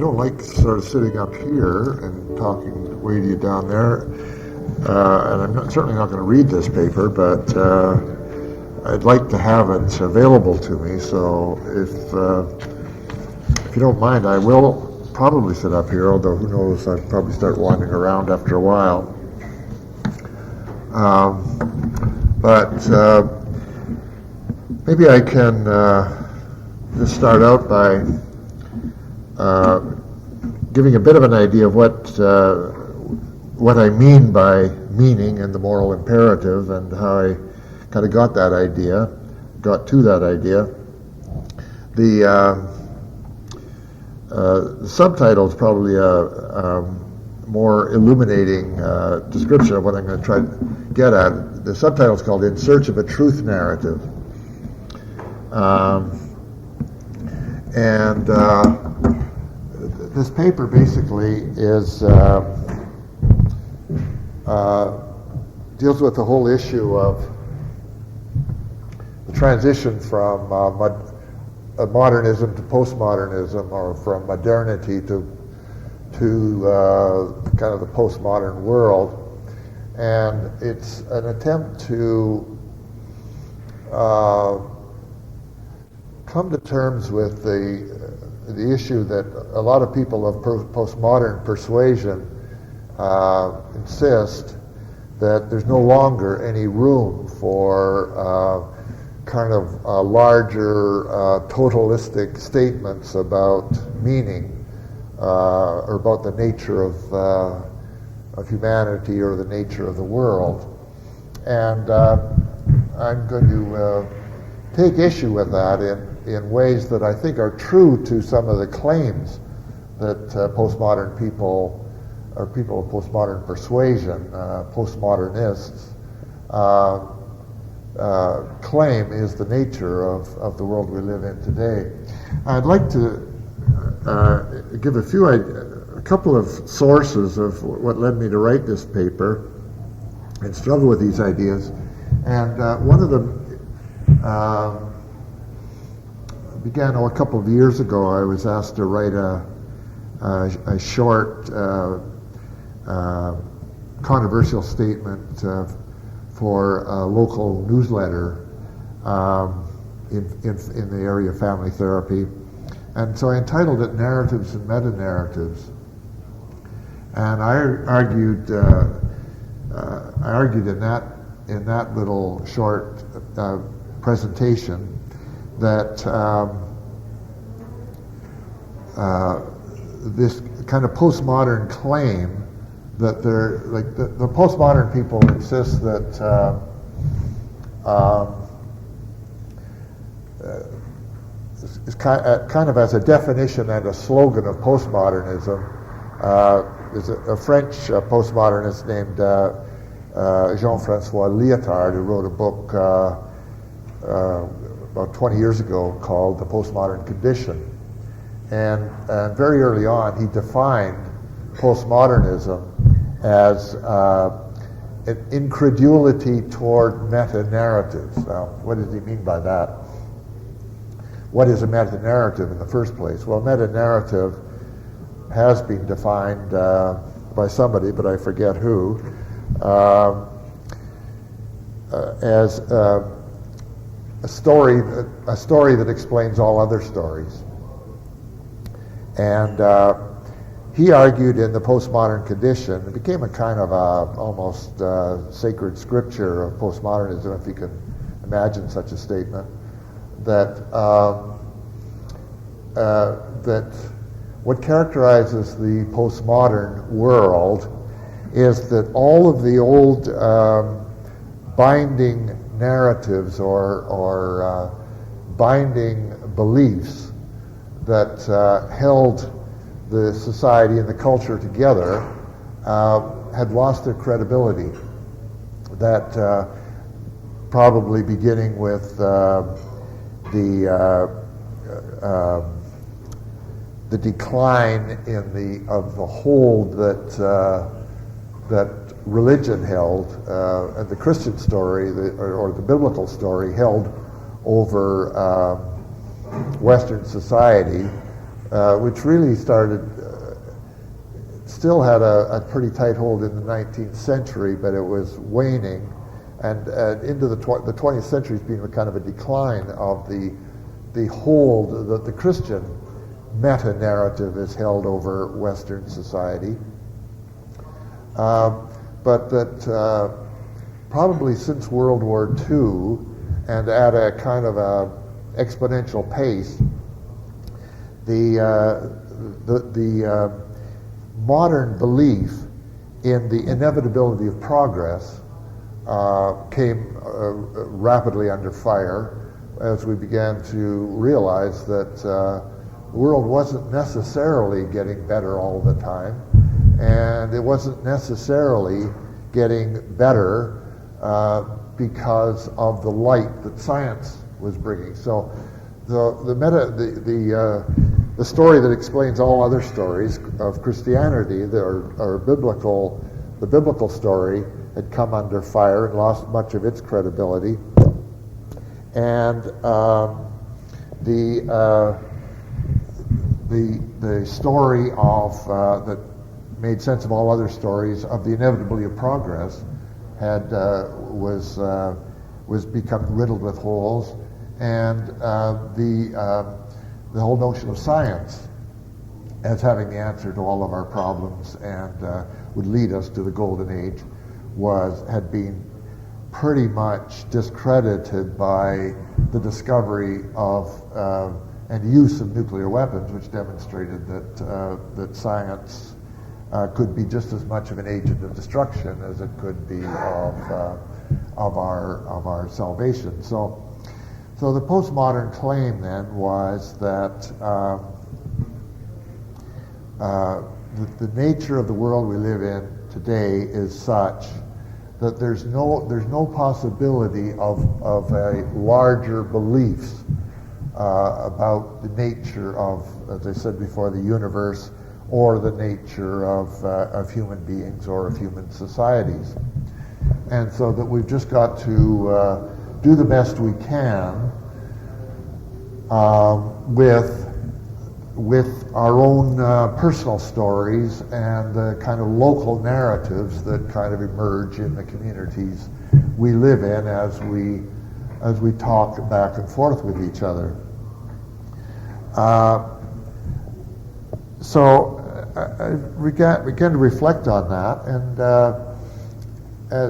don't like sort of sitting up here and talking way to you down there, and I'm certainly not going to read this paper, but I'd like to have it available to me. So if you don't mind, I will probably sit up here, although who knows, I'd probably start wandering around after a while. But maybe I can just start out by giving a bit of an idea of what I mean by meaning and the moral imperative, and how I kind of got to that idea. The subtitle is probably a more illuminating description of what I'm going to try to get at. The subtitle is called "In Search of a Truth Narrative," and this paper basically deals with the whole issue of the transition from modernism to postmodernism, or from modernity to kind of the postmodern world. And it's an attempt to come to terms with the issue that a lot of people of postmodern persuasion insist that there's no longer any room for kind of larger totalistic statements about meaning or about the nature of humanity or the nature of the world. And I'm going to take issue with that in ways that I think are true to some of the claims that postmodern people, or people of postmodern persuasion, postmodernists, claim is the nature of the world we live in today. I'd like to give a couple of sources of what led me to write this paper and struggle with these ideas. And one of them began a couple of years ago. I was asked to write a short controversial statement for a local newsletter in the area of family therapy. And so I entitled it "Narratives and Meta-Narratives." And I argued in that little short presentation that this kind of postmodern claim that the postmodern people insist that is kind of as a definition and a slogan of postmodernism. There's a French postmodernist named Jean-Francois Lyotard, who wrote a book about 20 years ago called The Postmodern Condition. And very early on, he defined postmodernism as an incredulity toward meta-narratives. Now, what does he mean by that? What is a meta-narrative in the first place? Well, meta-narrative has been defined by somebody, but I forget who, as a story that explains all other stories. And he argued in The Postmodern Condition, it became a kind of almost sacred scripture of postmodernism, if you can imagine such a statement, that what characterizes the postmodern world is that all of the old binding narratives or binding beliefs that held the society and the culture together had lost their credibility. That probably beginning with the decline of the hold that religion held, and the Christian story or the biblical story held over Western society, which really started, still had a pretty tight hold in the 19th century, but it was waning, and into the 20th century has been a kind of a decline of the hold that the Christian meta-narrative has held over Western society. But that probably since World War II, and at a kind of a exponential pace, the modern belief in the inevitability of progress came rapidly under fire as we began to realize that the world wasn't necessarily getting better all the time, and it wasn't necessarily getting better because of the light that science was bringing. So the story that explains all other stories of Christianity, the biblical story, had come under fire and lost much of its credibility. And the story of that made sense of all other stories of the inevitability of progress was become riddled with holes, and the whole notion of science as having the answer to all of our problems and would lead us to the golden age had been pretty much discredited by the discovery of and use of nuclear weapons, which demonstrated that science could be just as much of an agent of destruction as it could be of our salvation. So the postmodern claim then was that the nature of the world we live in today is such that there's no possibility of a larger beliefs about the nature of, as I said before, the universe, or the nature of human beings or of human societies. And so that we've just got to do the best we can with our own personal stories and the kind of local narratives that kind of emerge in the communities we live in as we talk back and forth with each other. So I began to reflect on that, and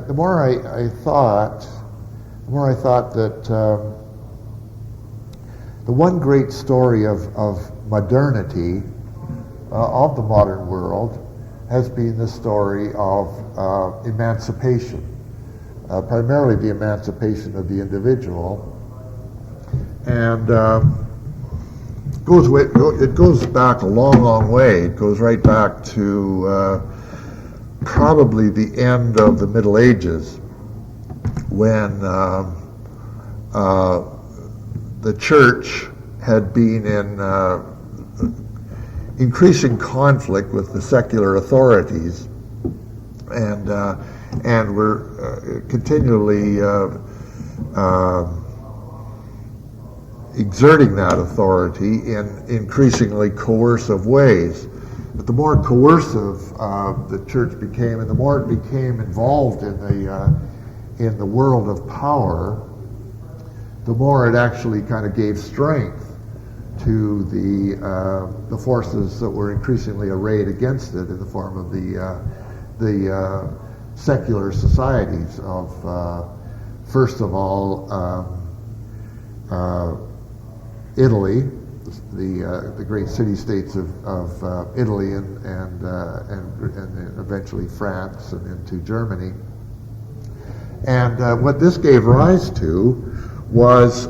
the more I thought that the one great story of modernity, of the modern world, has been the story of emancipation, primarily the emancipation of the individual, and it goes back a long way. It goes right back to probably the end of the Middle Ages, when the church had been in increasing conflict with the secular authorities, and were continually exerting that authority in increasingly coercive ways. But the more coercive the church became, and the more it became involved in the world of power, the more it actually kind of gave strength to the forces that were increasingly arrayed against it in the form of the secular societies of, first of all, Italy, the great city-states of Italy and eventually France and into Germany. And what this gave rise to was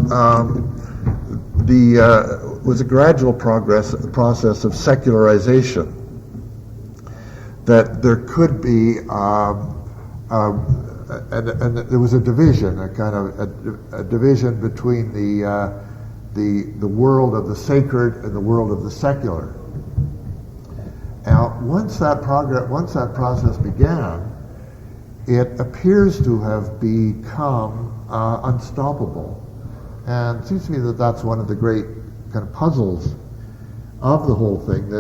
a gradual process of secularization. That there could be, and there was a division, a kind of a division between the world of the sacred and the world of the secular. Now, once that process began, it appears to have become unstoppable, and it seems to me that that's one of the great kind of puzzles of the whole thing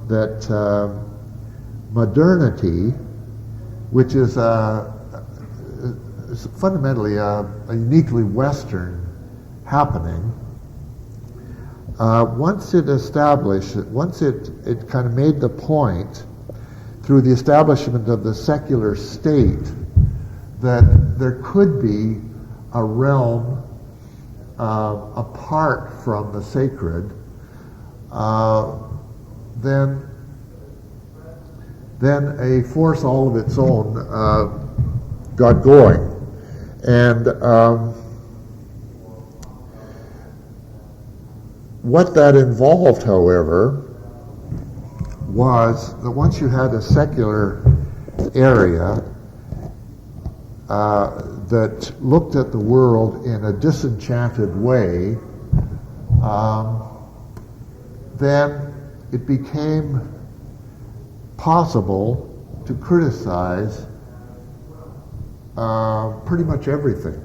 that modernity, which is fundamentally a uniquely Western happening, once it kind of made the point through the establishment of the secular state that there could be a realm apart from the sacred, then a force all of its own got going. And what that involved, however, was that once you had a secular area that looked at the world in a disenchanted way, then it became possible to criticize pretty much everything.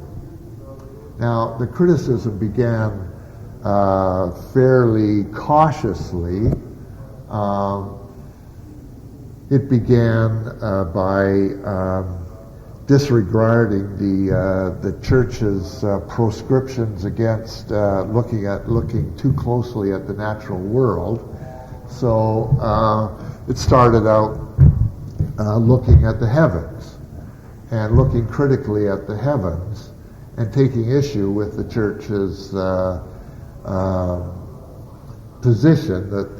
Now, the criticism began fairly cautiously. It began by disregarding the church's proscriptions against looking too closely at the natural world. So it started out looking at the heavens and looking critically at the heavens and taking issue with the church's position that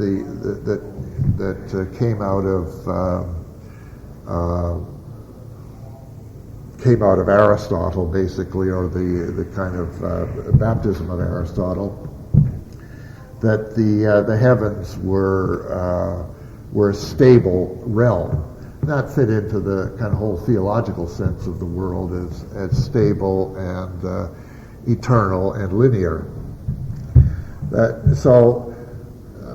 came out of Aristotle, basically, or the kind of baptism of Aristotle, that the heavens were a stable realm. That fit into the kind of whole theological sense of the world as stable and eternal and linear. So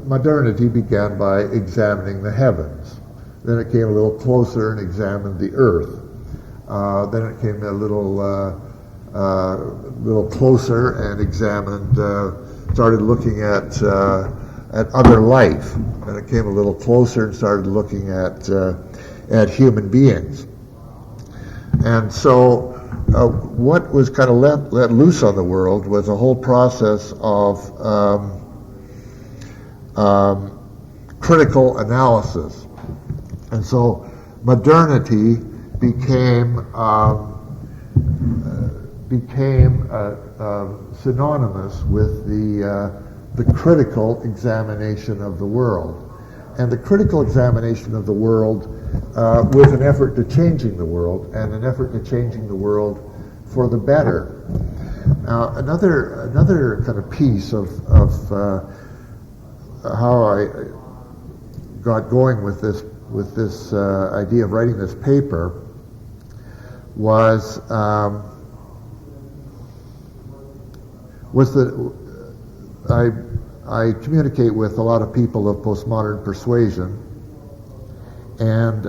modernity began by examining the heavens. Then it came a little closer and examined the earth. Then it came a little closer and examined, started looking at other life. And it came a little closer and started looking at human beings. And so what was kind of let loose on the world was a whole process of critical analysis. And so modernity became synonymous with the critical examination of the world. And the critical examination of the world with an effort to changing the world, and an effort to changing the world for the better. Now, another kind of piece of how I got going with this idea of writing this paper was that I communicate with a lot of people of postmodern persuasion, and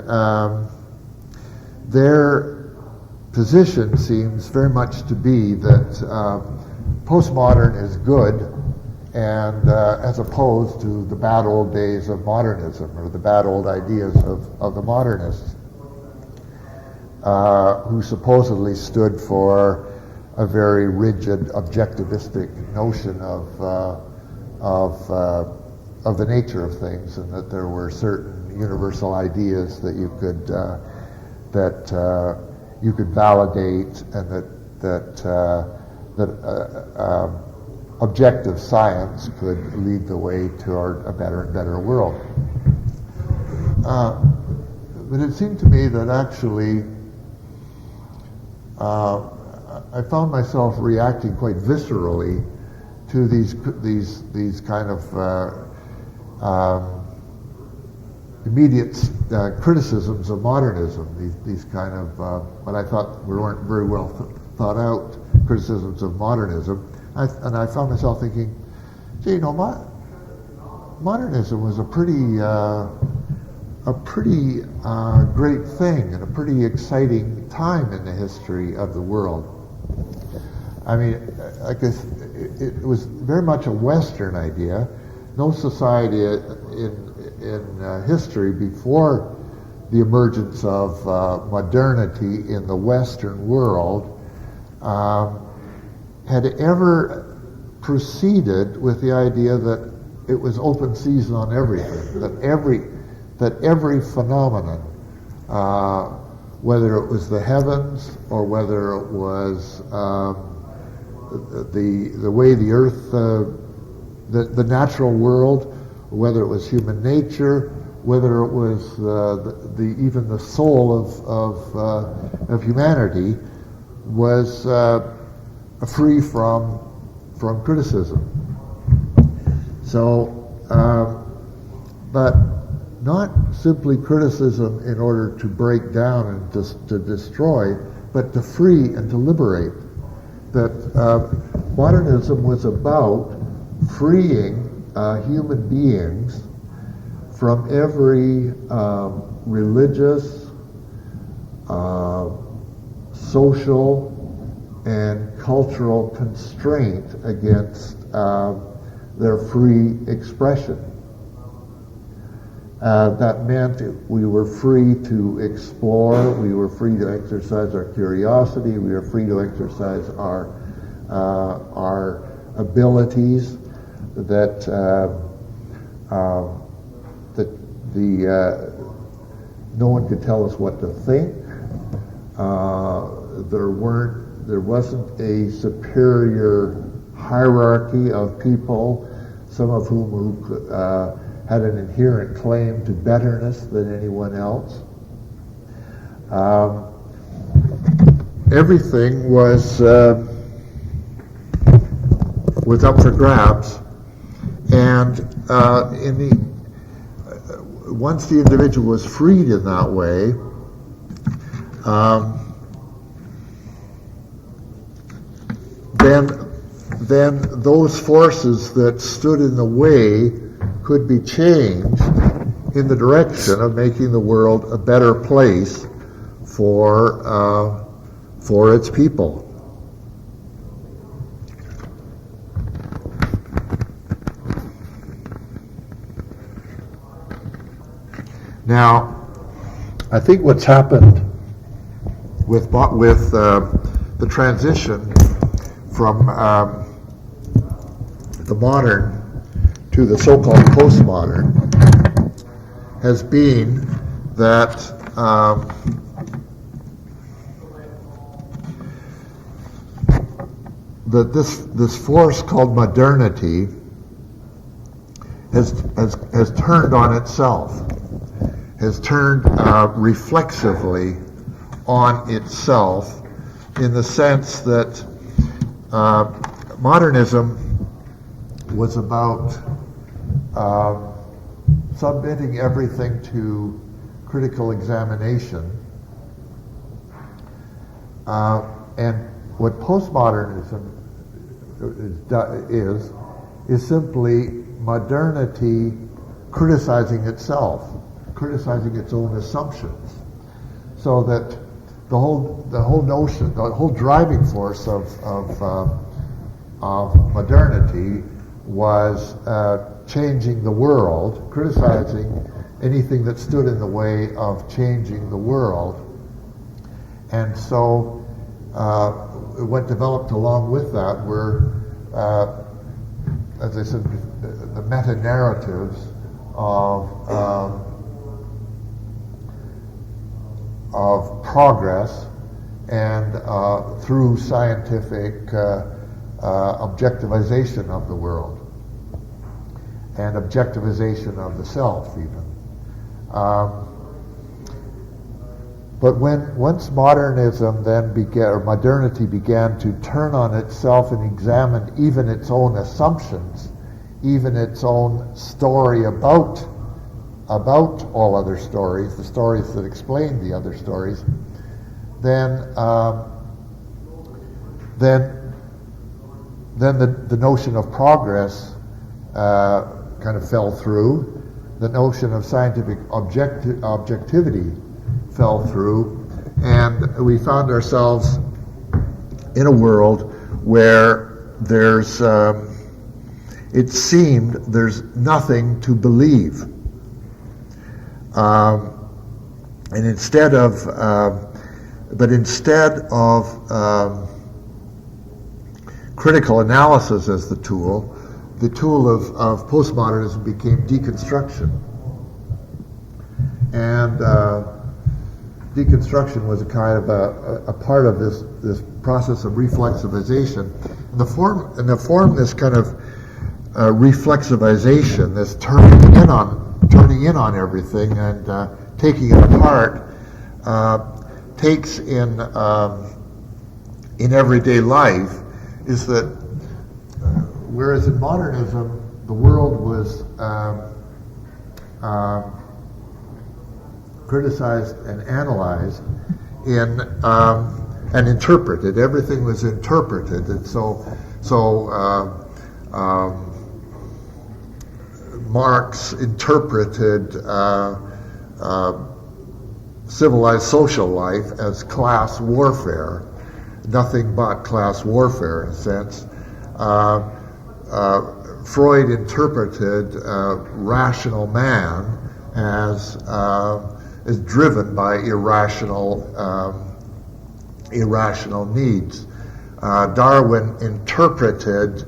their position seems very much to be that postmodern is good, and as opposed to the bad old days of modernism, or the bad old ideas of the modernists, who supposedly stood for a very rigid, objectivistic notion of the nature of things, and that there were certain universal ideas that you could validate, and that objective science could lead the way toward a better and better world. But it seemed to me that actually I found myself reacting quite viscerally to these kind of immediate criticisms of modernism, these kind of what I thought weren't very well thought out criticisms of modernism. And I found myself thinking, gee, modernism was a pretty great thing and a pretty exciting time in the history of the world. I mean, I guess it was very much a Western idea, no society in history before the emergence of modernity in the Western world had ever proceeded with the idea that it was open season on everything, that every phenomenon, whether it was the heavens or whether it was the way the earth, the natural world, whether it was human nature, whether it was even the soul of humanity, was free from criticism. So, but not simply criticism in order to break down and to destroy, but to free and to liberate. That modernism was about freeing human beings from every religious, social, and cultural constraint against their free expression. That meant we were free to explore, we were free to exercise our curiosity, we were free to exercise our abilities, that no one could tell us what to think. There wasn't a superior hierarchy of people, some of whom had an inherent claim to betterness than anyone else. Everything was up for grabs, and once the individual was freed in that way, then those forces that stood in the way could be changed in the direction of making the world a better place for its people. Now, I think what's happened with the transition from the modern to the so-called postmodern has been that this force called modernity has turned on itself, has turned reflexively on itself, in the sense that modernism was about submitting everything to critical examination, and what postmodernism is simply modernity criticizing itself, criticizing its own assumptions, so that the whole notion, the whole driving force of modernity was changing the world, criticizing anything that stood in the way of changing the world. And so what developed along with that were, as I said, the meta-narratives of progress, and through scientific objectivization of the world, and objectivization of the self even. But once modernism then began, or modernity began to turn on itself and examine even its own assumptions, even its own story about all other stories, the stories that explain the other stories, then the notion of progress kind of fell through. The notion of scientific objectivity fell through, and we found ourselves in a world where there's it seemed there's nothing to believe. And instead of critical analysis as the tool of postmodernism became deconstruction. And deconstruction was a kind of a part of this process of reflexivization. And the form this kind of reflexivization, this turning in on everything and taking it apart, takes in everyday life, is that whereas in modernism the world was criticized and analyzed and interpreted. Everything was interpreted, and so Marx interpreted civilized social life as class warfare, nothing but class warfare in a sense. Freud interpreted rational man as driven by irrational needs. Darwin interpreted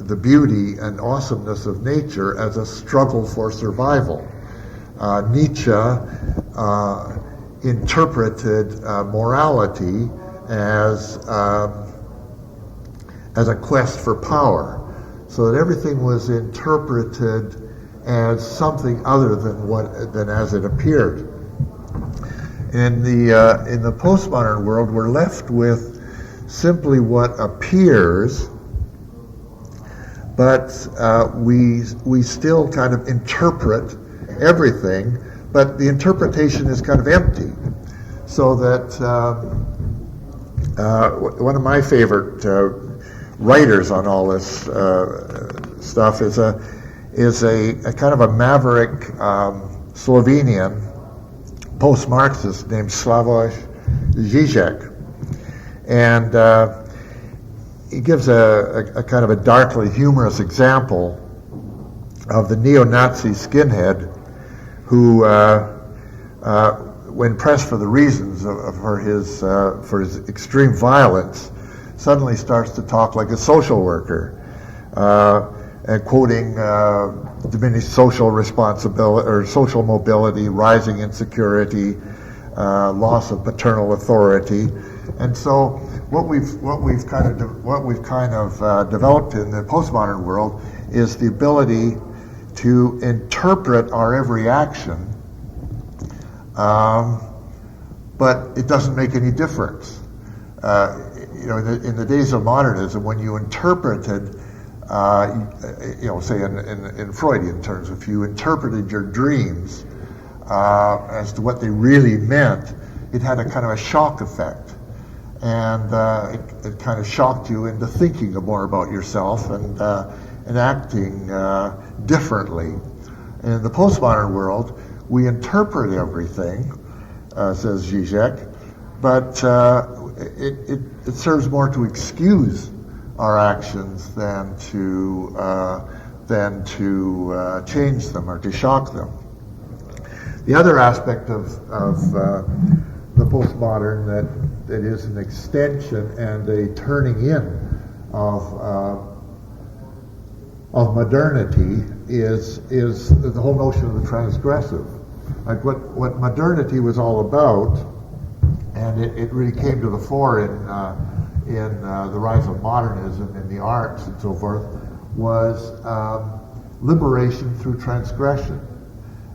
the beauty and awesomeness of nature as a struggle for survival. Nietzsche interpreted morality as a quest for power, so that everything was interpreted as something other than as it appeared. In the postmodern world, we're left with simply what appears, but we still kind of interpret everything, but the interpretation is kind of empty. So that one of my favorite writers on all this stuff is a kind of a maverick Slovenian post-Marxist named Slavoj Žižek, and he gives a kind of a darkly humorous example of the neo-Nazi skinhead who, when pressed for the reasons for his extreme violence, suddenly starts to talk like a social worker, and quoting diminished social responsibility or social mobility, rising insecurity, loss of paternal authority, and so what we've kind of developed in the postmodern world is the ability to interpret our every action, but it doesn't make any difference. In the days of modernism, when you interpreted, say in Freudian terms, if you interpreted your dreams as to what they really meant, it had a kind of a shock effect, and it kind of shocked you into thinking more about yourself and acting differently. In the postmodern world, we interpret everything, says Žižek, but it serves more to excuse our actions than to change them or to shock them. The other aspect of the postmodern that is an extension and a turning in of modernity is the whole notion of the transgressive. Like what modernity was all about, and it really came to the fore in the rise of modernism in the arts and so forth, was liberation through transgression.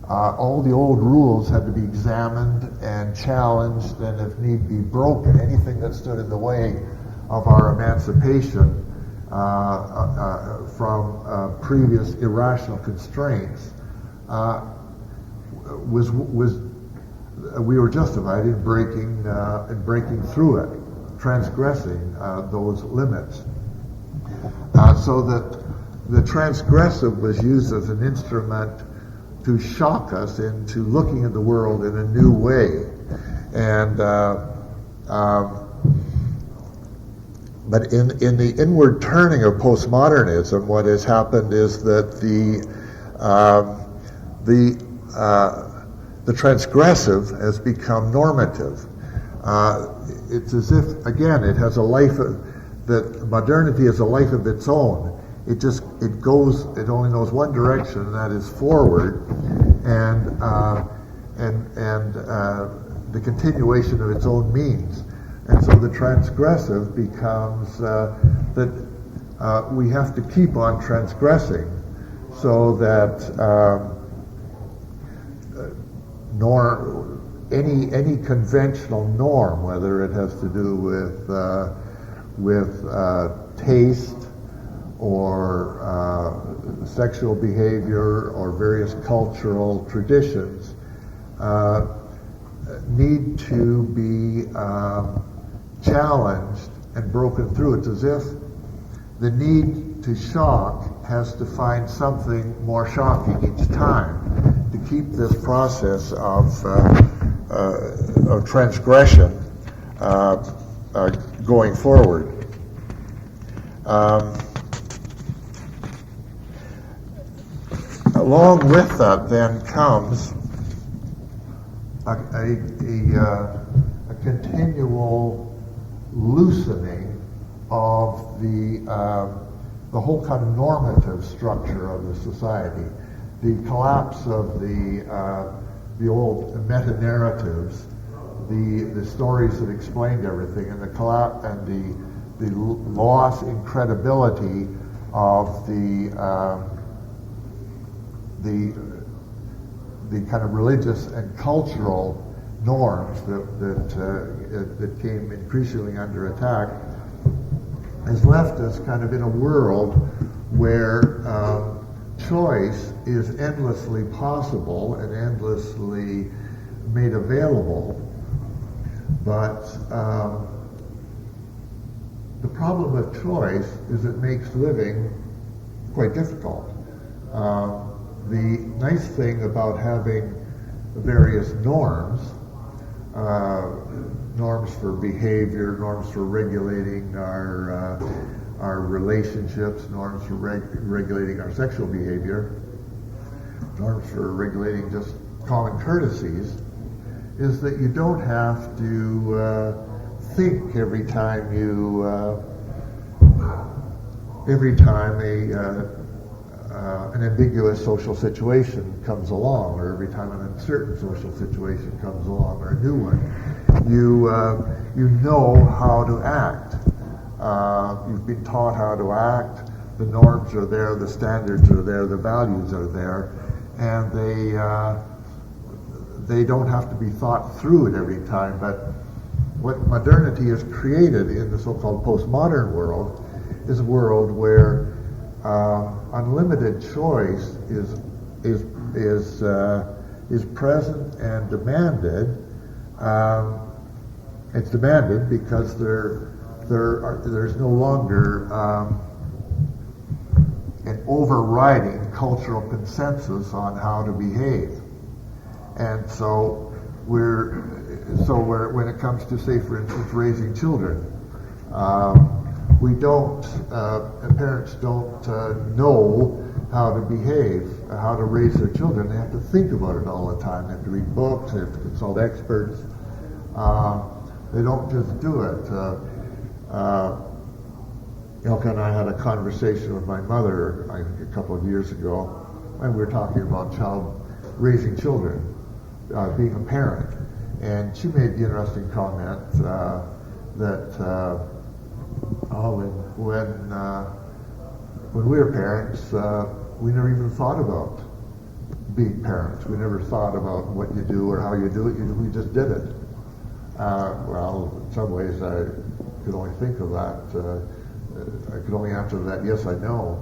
All the old rules had to be examined and challenged, and if need be broken. Anything that stood in the way of our emancipation from previous irrational constraints we were justified in breaking through it, transgressing those limits, so that the transgressive was used as an instrument to shock us into looking at the world in a new way. And But in the inward turning of postmodernism, what has happened is that the transgressive has become normative. It's as if, again, it has a life that modernity has a life of its own. It only knows one direction, and that is forward, and the continuation of its own means. And so the transgressive becomes that we have to keep on transgressing, so that any conventional norm, whether it has to do with taste or sexual behavior or various cultural traditions, need to be challenged and broken through. It's as if the need to shock has to find something more shocking each time to keep this process of transgression going forward. Along with that then comes a continual loosening of the whole kind of normative structure of the society, the collapse of the old meta-narratives, the stories that explained everything, and the collapse and the loss in credibility of the kind of religious and cultural norms that came increasingly under attack, has left us kind of in a world where choice is endlessly possible and endlessly made available, but the problem with choice is it makes living quite difficult. The nice thing about having various norms, norms for behavior, norms for regulating our relationships, norms for regulating our sexual behavior, norms for regulating just common courtesies, is that you don't have to think every time an ambiguous social situation comes along, or every time an uncertain social situation comes along, or a new one. You know how to act. You've been taught how to act. The norms are there, the standards are there, the values are there, and they don't have to be thought through at every time. But what modernity has created in the so-called postmodern world is a world where unlimited choice is present and demanded. It's demanded because there's no longer an overriding cultural consensus on how to behave, and so when it comes to, say, for instance, raising children, parents don't know how to behave, how to raise their children. They have to think about it all the time. They have to read books, they have to consult experts. They don't just do it. Ilka and I had a conversation with my mother, I think a couple of years ago, and we were talking about raising children, being a parent. And she made the interesting comment that when we were parents, we never even thought about being parents. We never thought about what you do or how you do it. We just did it. Well, in some ways, I could only think of that. I could only answer that, yes, I know.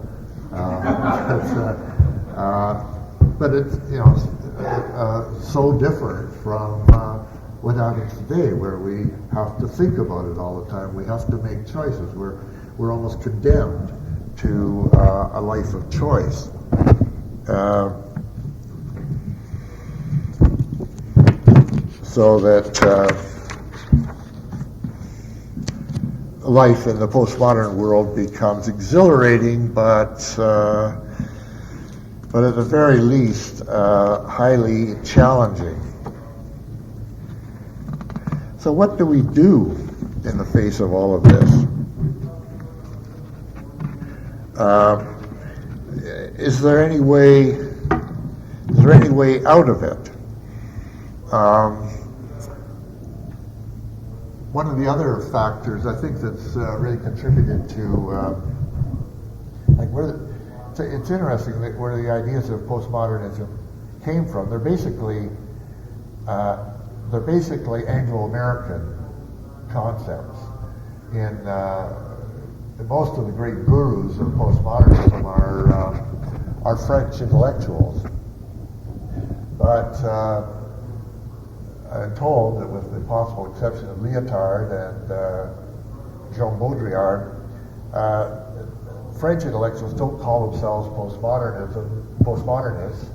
But it's so different from what happens today, where we have to think about it all the time. We have to make choices. We're almost condemned to a life of choice. So that life in the postmodern world becomes exhilarating, but at the very least, highly challenging. So what do we do in the face of all of this? Is there any way out of it? One of the other factors I think that's really contributed to, it's interesting that where the ideas of postmodernism came from. They're basically Anglo-American concepts. In most of the great gurus of postmodernism are French intellectuals, but I'm told that with the possible exception of Lyotard and Jean Baudrillard, French intellectuals don't call themselves postmodernists.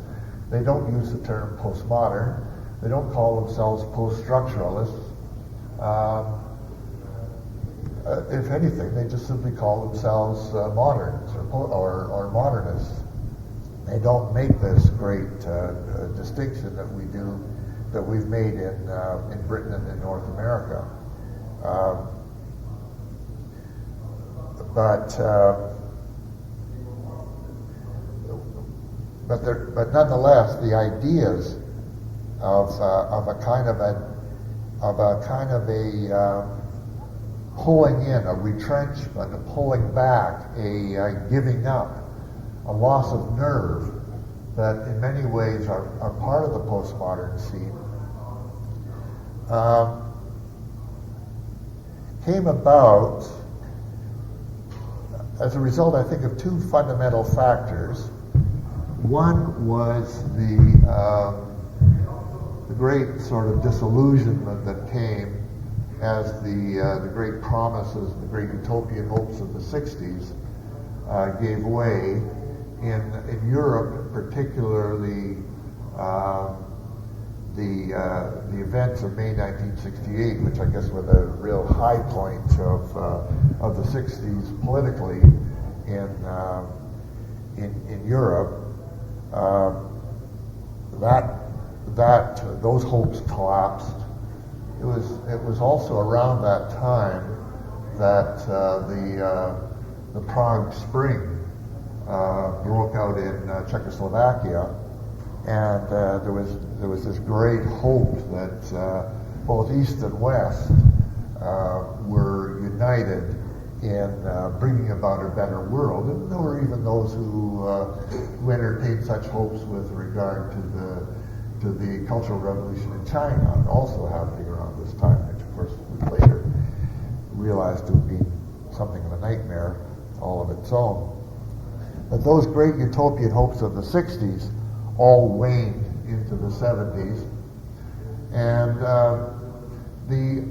They don't use the term postmodern. They don't call themselves post-structuralists. If anything, they just simply call themselves moderns or modernists. They don't make this great distinction that we've made in Britain and in North America. But nonetheless, the ideas of a kind of a pulling in, a retrenchment, a pulling back, a giving up, a loss of nerve that in many ways are part of the postmodern scene, came about as a result, I think, of two fundamental factors. One was the great sort of disillusionment that came as the great promises, the great utopian hopes of the 60s gave way. In Europe, particularly the events of May 1968, which I guess were the real high point of the 60s politically in Europe, those hopes collapsed. It was also around that time that the Prague Spring broke out in Czechoslovakia, and there was this great hope that both East and West were united in bringing about a better world. And there were even those who entertained such hopes with regard to the Cultural Revolution in China, also happening around this time, which of course was later realized to have been something of a nightmare all of its own. But those great utopian hopes of the 60s all waned into the 70s, and the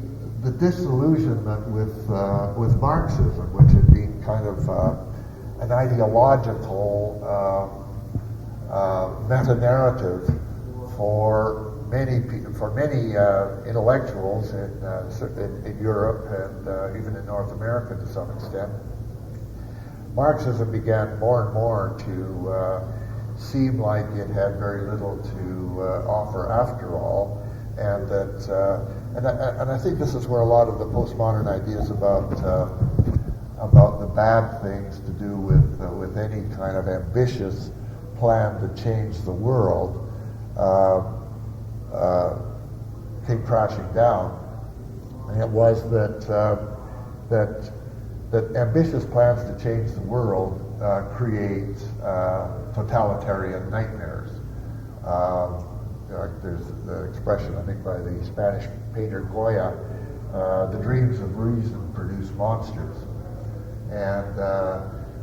disillusionment with Marxism, which had been kind of an ideological meta-narrative for many intellectuals in Europe and even in North America to some extent. Marxism began more and more to seem like it had very little to offer after all, and that and I think this is where a lot of the postmodern ideas about the bad things to do with any kind of ambitious plan to change the world came crashing down. And it was that ambitious plans to change the world create totalitarian nightmares. There's the expression, I think, by the Spanish painter Goya, the dreams of reason produce monsters. And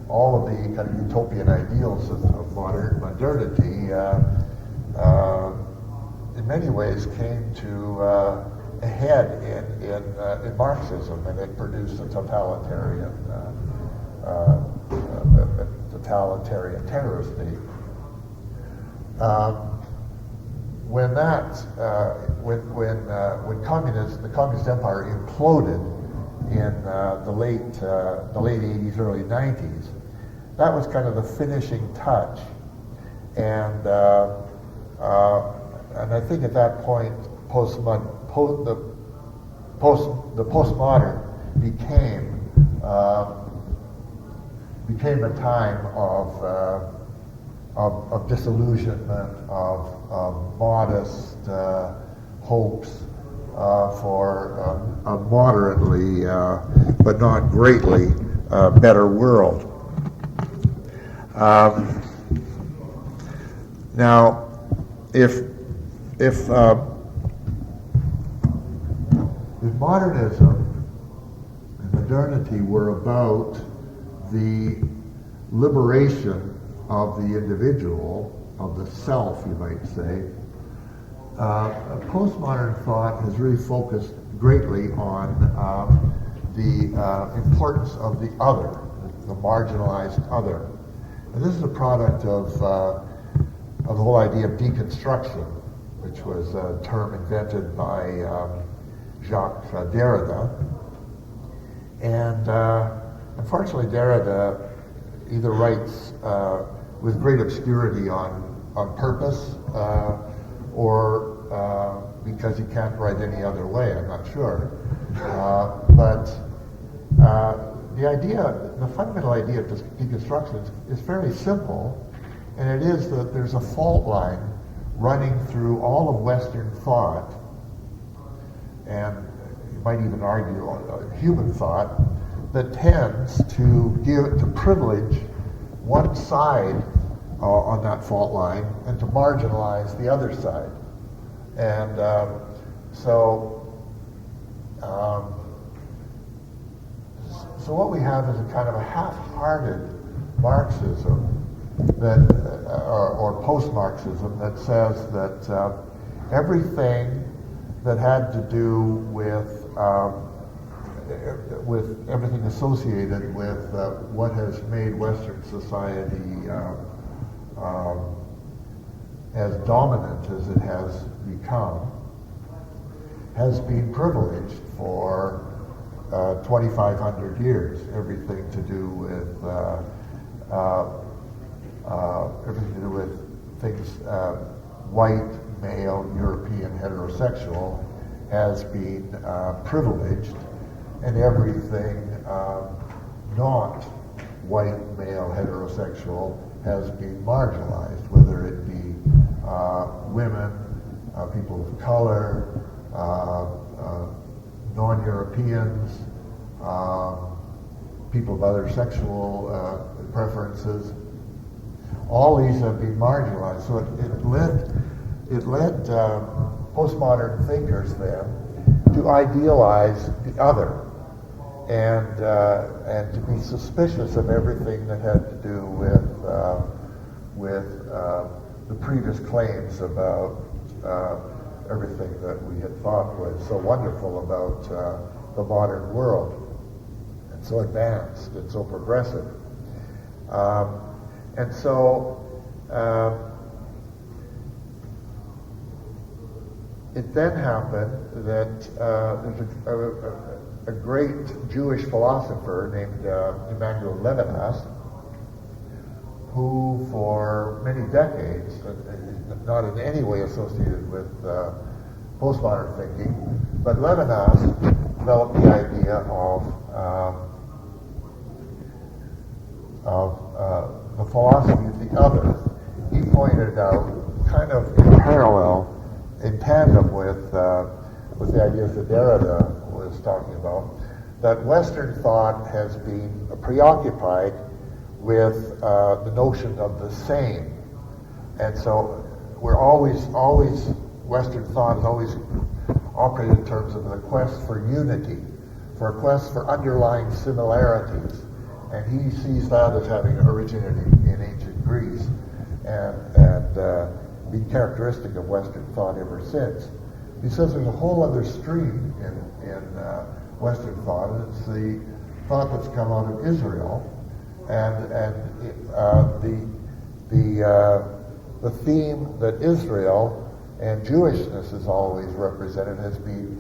all of the kind of utopian ideals of modernity in many ways came to a head in Marxism, and it produced a totalitarian terror state. When the communist empire imploded in the late 80s, early 90s. That was kind of the finishing touch, and I think at that point, the postmodern became a time of disillusionment, of modest hopes for a moderately, but not greatly, better world. Now, if modernism and modernity were about the liberation of the individual, of the self, you might say, postmodern thought has really focused greatly on the importance of the other, the marginalized other. And this is a product of the whole idea of deconstruction, which was a term invented by Jacques Derrida. And unfortunately, Derrida either writes with great obscurity on purpose or because he can't write any other way, I'm not sure. But the fundamental idea of deconstruction is fairly simple, and it is that there's a fault line running through all of Western thought, and you might even argue human thought, that tends to privilege one side on that fault line and to marginalize the other side. And so what we have is a kind of a half-hearted Marxism that, or post-Marxism, that says that everything that had to do with everything associated with what has made Western society as dominant as it has become, has been privileged for 2,500 years. Everything to do with things white, male, European, heterosexual has been privileged, and everything not white, male, heterosexual has been marginalized, whether it be women, people of color, non-Europeans, people of other sexual preferences. All these have been marginalized. So it led postmodern thinkers then to idealize the other and to be suspicious of everything that had to do with the previous claims about everything that we had thought was so wonderful about the modern world, and so advanced and so progressive. And so it then happened that there's a great Jewish philosopher named Emanuel Levinas, who for many decades, not in any way associated with postmodern thinking, but Levinas developed the idea of the philosophy of the other. He pointed out, kind of in parallel, in tandem with the ideas that Derrida was talking about, that Western thought has been preoccupied with the notion of the same. And so we're always, Western thought is always operated in terms of the quest for unity, for a quest for underlying similarities. And he sees that as having originated in ancient Greece and been characteristic of Western thought ever since. He says there's a whole other stream in Western thought, and it's the thought that's come out of Israel, and the theme that Israel and Jewishness is always represented has been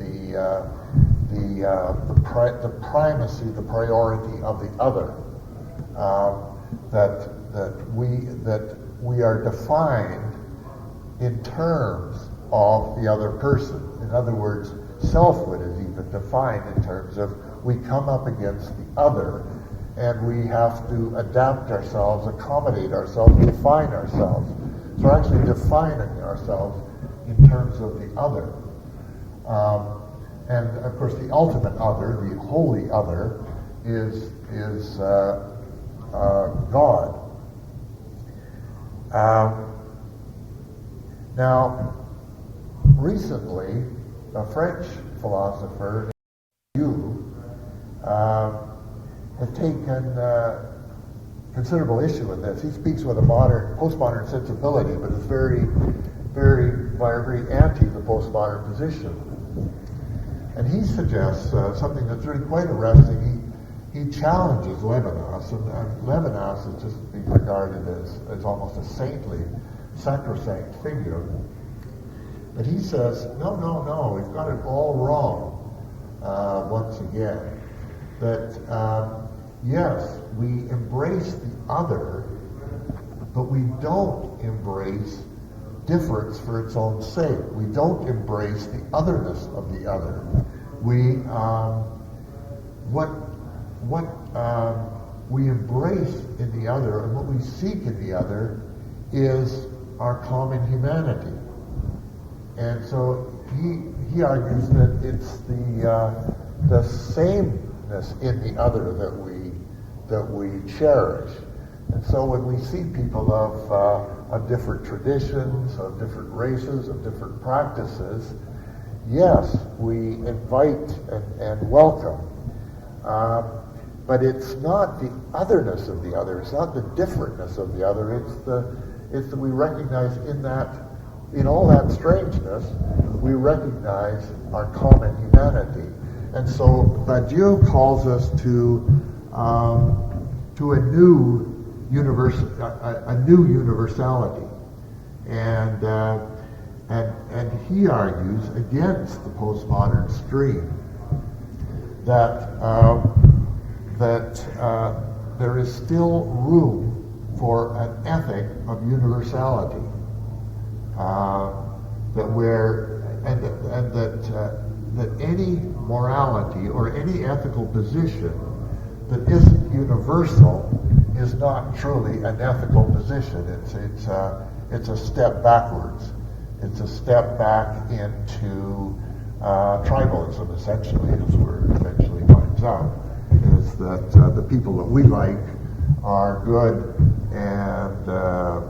the primacy, the priority of the other. That we are defined in terms of the other person. In other words, selfhood is even defined in terms of we come up against the other, and we have to adapt ourselves, accommodate ourselves, define ourselves. So we're actually defining ourselves in terms of the other. And of course, the ultimate other, the holy other, is God. Now, recently, a French philosopher, Hugh, has taken considerable issue with this. He speaks with a postmodern sensibility, but is very anti the postmodern position. And he suggests something that's really quite arresting. He challenges Levinas, and Levinas is just being regarded as almost a saintly, sacrosanct figure. But he says, no, we've got it all wrong once again. That, yes, we embrace the other, but we don't embrace difference for its own sake. We don't embrace the otherness of the other. What we embrace in the other and what we seek in the other is our common humanity. And so he argues that it's the sameness in the other that we cherish. And so when we see people of different traditions, of different races, of different practices, yes, we invite and welcome. But it's not the otherness of the other. It's not the differentness of the other. It's that we recognize in all that strangeness, we recognize our common humanity. And so Badiou calls us to a new universality, and he argues against the postmodern stream that there is still room for an ethic of universality, that any morality or any ethical position that isn't universal is not truly an ethical position. It's a step backwards. It's a step back into tribalism, essentially, as we're eventually finds out, is that the people that we like are good, and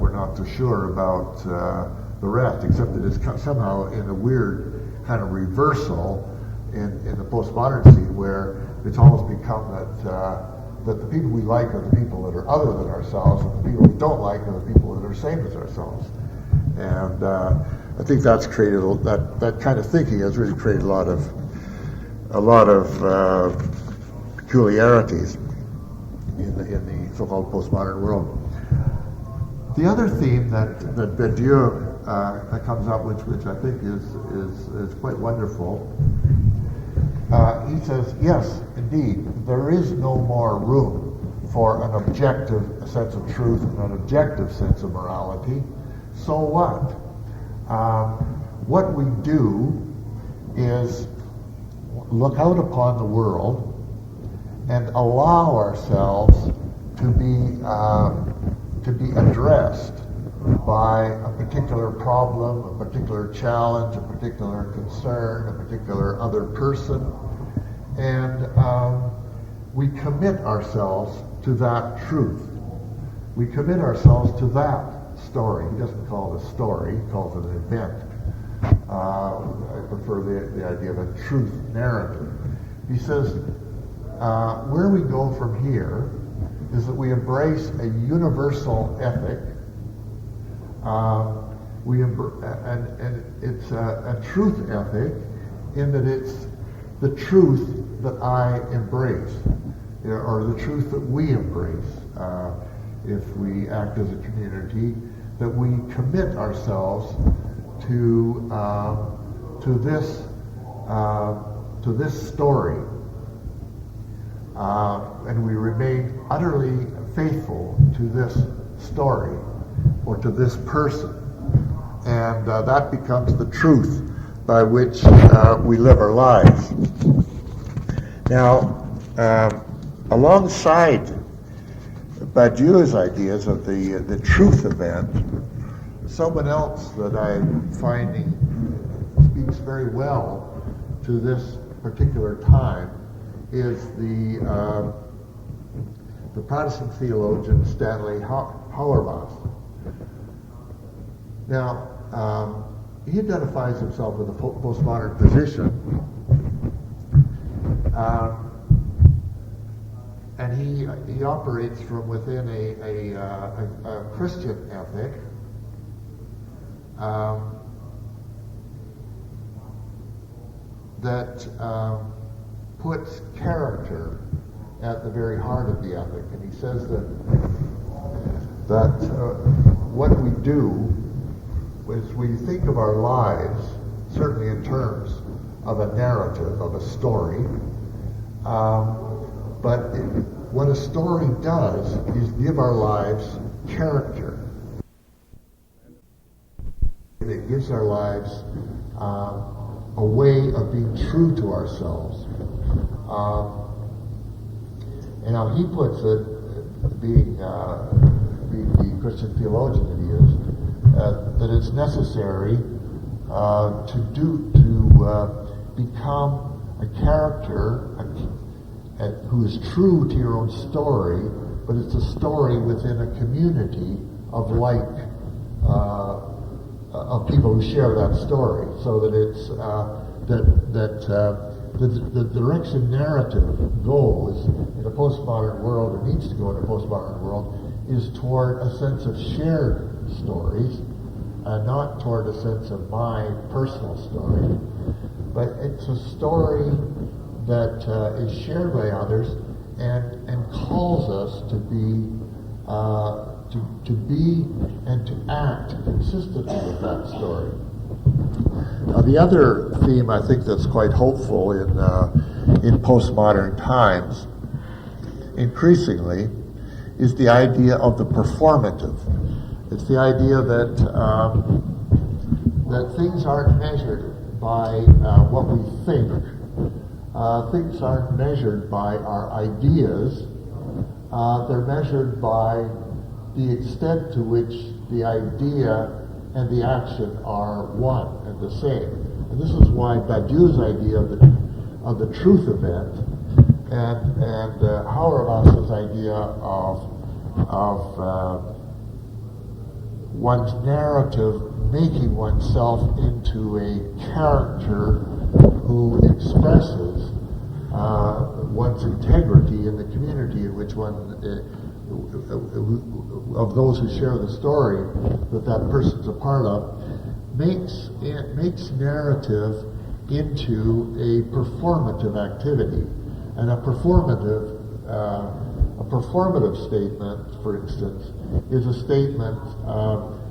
we're not so sure about the rest, except that it's somehow in a weird kind of reversal in the postmodern scene, where it's almost become that the people we like are the people that are other than ourselves, and the people we don't like are the people that are same as ourselves. And I think that's created that kind of thinking has really created a lot of peculiarities in the so-called postmodern world. The other theme that Badiou comes up with, which I think is quite wonderful, he says, yes, indeed, there is no more room for an objective sense of truth and an objective sense of morality. So what? What we do is look out upon the world and allow ourselves to be addressed by a particular problem, a particular challenge, a particular concern, a particular other person, and we commit ourselves to that truth. We commit ourselves to that story. He doesn't call it a story, he calls it an event. I prefer the idea of a truth narrative. He says, where we go from here is that we embrace a universal ethic, and it's a truth ethic in that it's the truth that I embrace, or the truth that we embrace. If we act as a community, that we commit ourselves to this to this story, and we remain utterly faithful to this story or to this person, and that becomes the truth by which we live our lives. Now, alongside Badiou's ideas of the truth event, someone else that I'm finding speaks very well to this particular time is the Protestant theologian Stanley Hauerwas. Now, he identifies himself with a postmodern position, and he operates from within a Christian ethic. That puts character at the very heart of the ethic, and he says that what we do is we think of our lives, certainly in terms of a narrative, of a story, but what a story does is give our lives character. It gives our lives a way of being true to ourselves. And how he puts it, being the Christian theologian that he is, that it's necessary to become a character who is true to your own story, but it's a story within a community of of people who share that story, so that it's the direction narrative goes in a postmodern world, or needs to go in a postmodern world, is toward a sense of shared stories, not toward a sense of my personal story, but it's a story that is shared by others and calls us to be and to act consistently with that story. Now, the other theme I think that's quite hopeful in postmodern times, increasingly, is the idea of the performative. It's the idea that that things aren't measured by what we think. Things aren't measured by our ideas. They're measured by the extent to which the idea and the action are one and the same. And this is why Badiou's idea of the truth event and Hauerwas's idea of one's narrative making oneself into a character who expresses one's integrity in the community in which one of those who share the story that person's a part of, makes narrative into a performative activity. And a performative statement, for instance, is a statement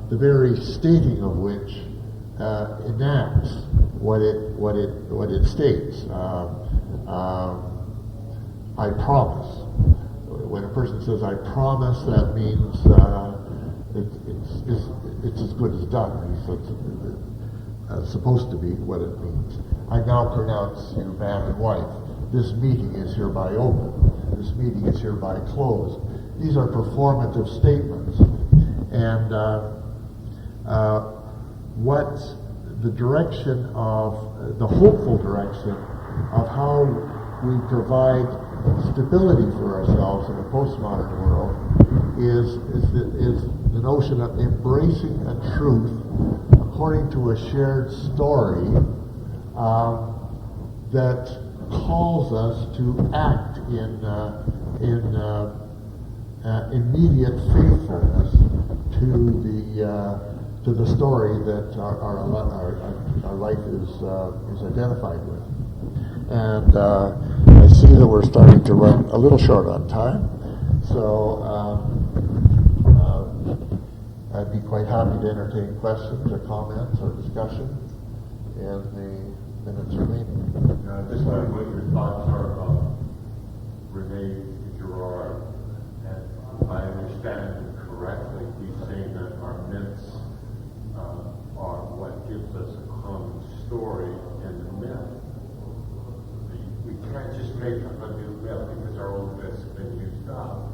the very stating of which enacts what it states. I promise. When a person says "I promise," that means it's as good as done. It's supposed to be what it means. I now pronounce you man and wife. This meeting is hereby open. This meeting is hereby closed. These are performative statements, and what the direction of the hopeful direction of how we provide stability for ourselves in a postmodern world is the notion of embracing a truth according to a shared story that calls us to act in immediate faithfulness to the story that our life is identified with. And I see that we're starting to run a little short on time, so I'd be quite happy to entertain questions or comments or discussion in the minutes remaining. Just wondering what your thoughts are about Rene Girard. And if I understand him correctly, he's saying that our myths are what gives us a common story in the myth. We can't just make up a new myth because our old myths have been used up.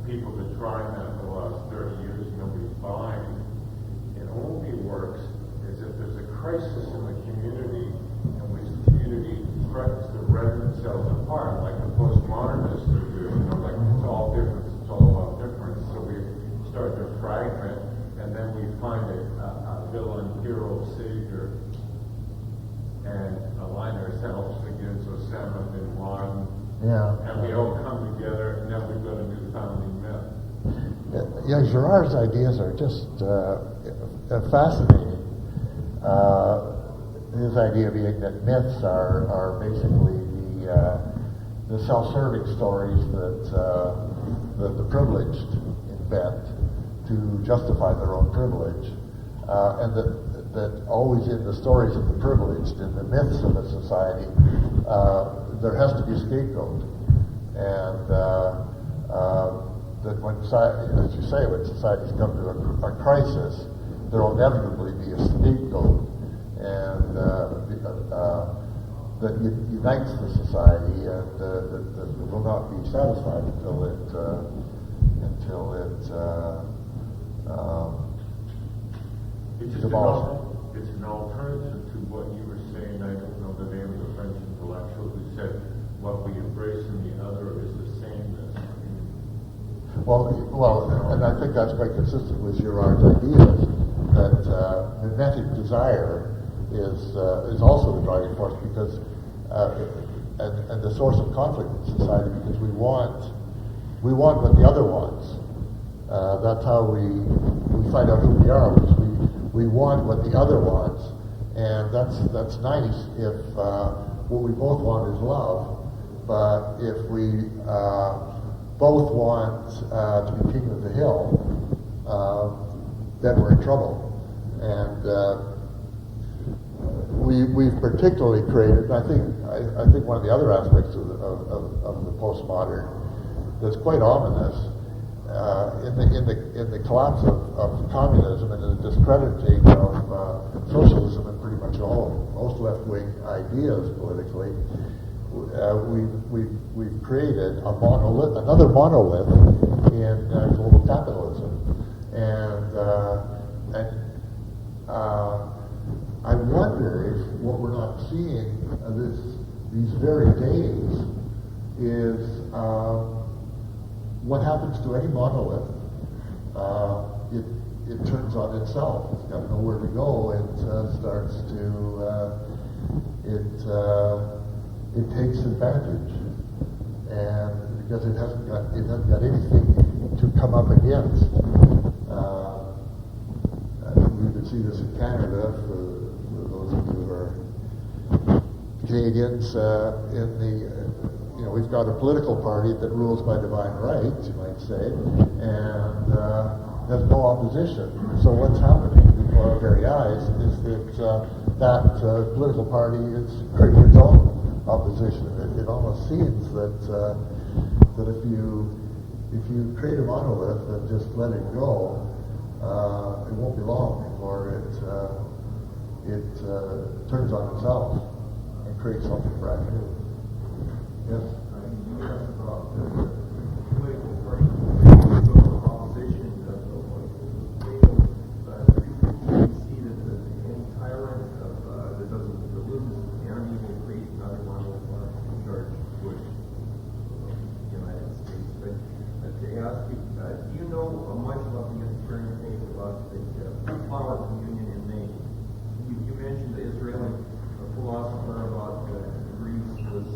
People have been trying that for the last 30 years, nobody's buying. It only works as if there's a crisis in the community in which the community threatens to rend themselves apart, like the postmodernists are doing. Like it's all difference, it's all about difference. So we start to fragment, and then we find a villain, hero, savior, and align ourselves against Osama bin Laden. And we all come together, and then we've got a new founding myth. Yeah, Girard's ideas are just fascinating. His idea being that myths are basically the self-serving stories that the privileged invent to justify their own privilege, and that always in the stories of the privileged, in the myths of a society, there has to be a scapegoat, and that when, as you say, when societies come to a crisis, there will inevitably be a scapegoat, and that unites the society, and that will not be satisfied until it demolished. It's an alternative to what you were saying. I don't know the name of the French intellectual who said, what we embrace in the other is the sameness. Well, and I think that's quite consistent with Girard's ideas, that mimetic desire is also the driving force, because and the source of conflict in society, because we want what the other wants. That's how we find out who we are, because we want what the other wants, and that's nice if what we both want is love. But if we both want to be king of the hill, then we're in trouble. And we've particularly created, I think one of the other aspects of the postmodern that's quite ominous, in the collapse of communism and the discrediting of socialism and pretty much most left-wing ideas politically, we've created another monolith in global capitalism, and I wonder if what we're not seeing these very days is what happens to any monolith. It turns on itself. It's got nowhere to go. It starts to it takes advantage, and because it hasn't got anything to come up against. We could see this in Canada for those of you who are Canadians. We've got a political party that rules by divine right, you might say, and has no opposition. So what's happening before our very eyes is that political party is creating its own opposition. It almost seems that if you create a monolith and just let it go, it won't be long before it turns on itself and creates something brand new. Yes. You asked about the political party opposition of we see that any tyrant that doesn't lose the enemy will create another one in charge with the United States. But to ask you, do you know much about the Unitarian faith, about the flower communion in Maine? You mentioned the Israeli philosopher about Greece was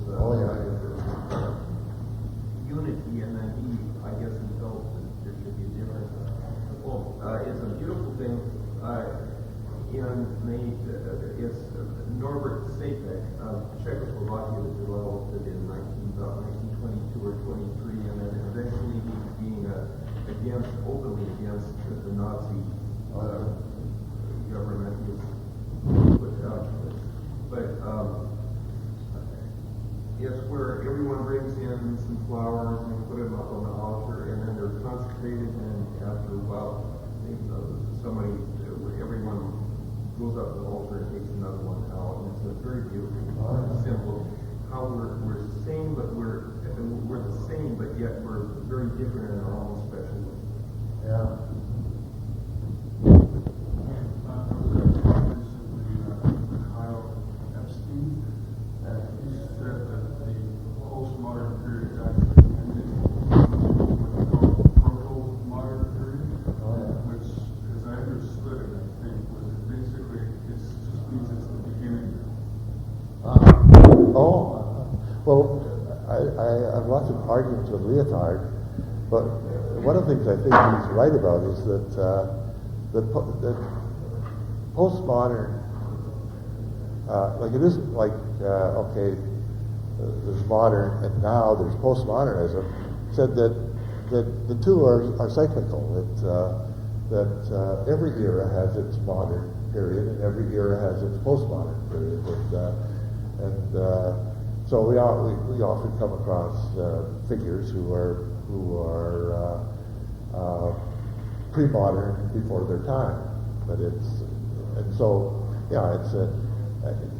everyone brings in some flowers and put them up on the altar, and then they're consecrated, and after a while, somebody, everyone goes up to the altar and takes another one out, and it's a very beautiful symbol. How we're the same, but we're the same, but yet we're very different in our own special way. Yeah. Postmodern period is actually ending what we call proto-modern period, which, as I understood it, I think, was basically it just means it's the beginning. Well, I have lots of arguments with Lyotard, but one of the things I think he's right about is that postmodern, like it isn't like okay. There's modern and now there's postmodernism, said that the two are cyclical, that every era has its modern period and every era has its postmodern period, and so we often come across figures who are pre-modern before their time, but it's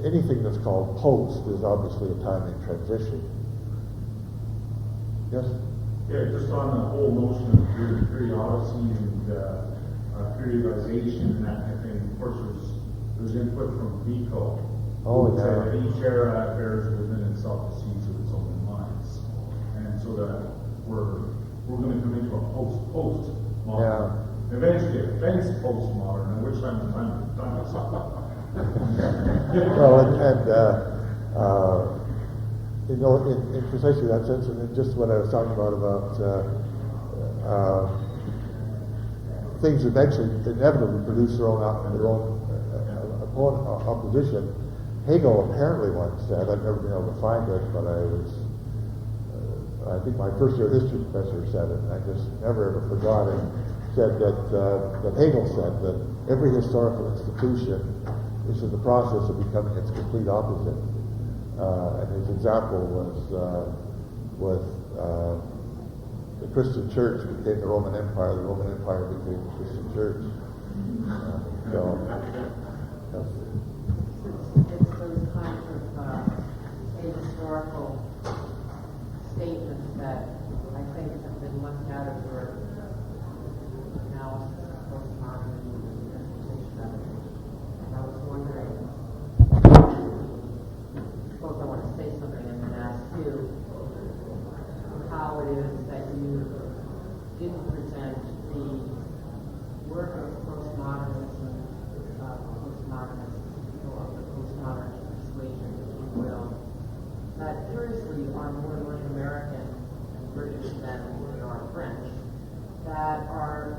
anything that's called post is obviously a time in transition. Yes? Yeah, just on the whole notion of periodicity and periodization and that kind of thing. Of course, there's input from Vico. Oh, who yeah. said that each era bears within itself the seeds of its own demise. And so that we're going to come into a post-modern. Yeah. Eventually, a fence postmodern, at which time the time is up. Well, in precisely that sense, and just what I was talking about things eventually inevitably produce their own opposition. Hegel apparently once said, I've never been able to find it, but I think my first year history professor said it, and I just never ever forgot it, said that Hegel said that every historical institution is in the process of becoming its complete opposite. And his example was the Christian Church became the Roman Empire became the Christian Church. It's those kinds of historical statements that I think have been left out of your analysis of postmodernism and interpretation of it. And I was wondering, suppose I want to say something and then ask you how it is that you didn't present the work of postmodernism, postmodernists, people of the postmodern persuasion, if you will, that curiously are more North American and British than they are French, that are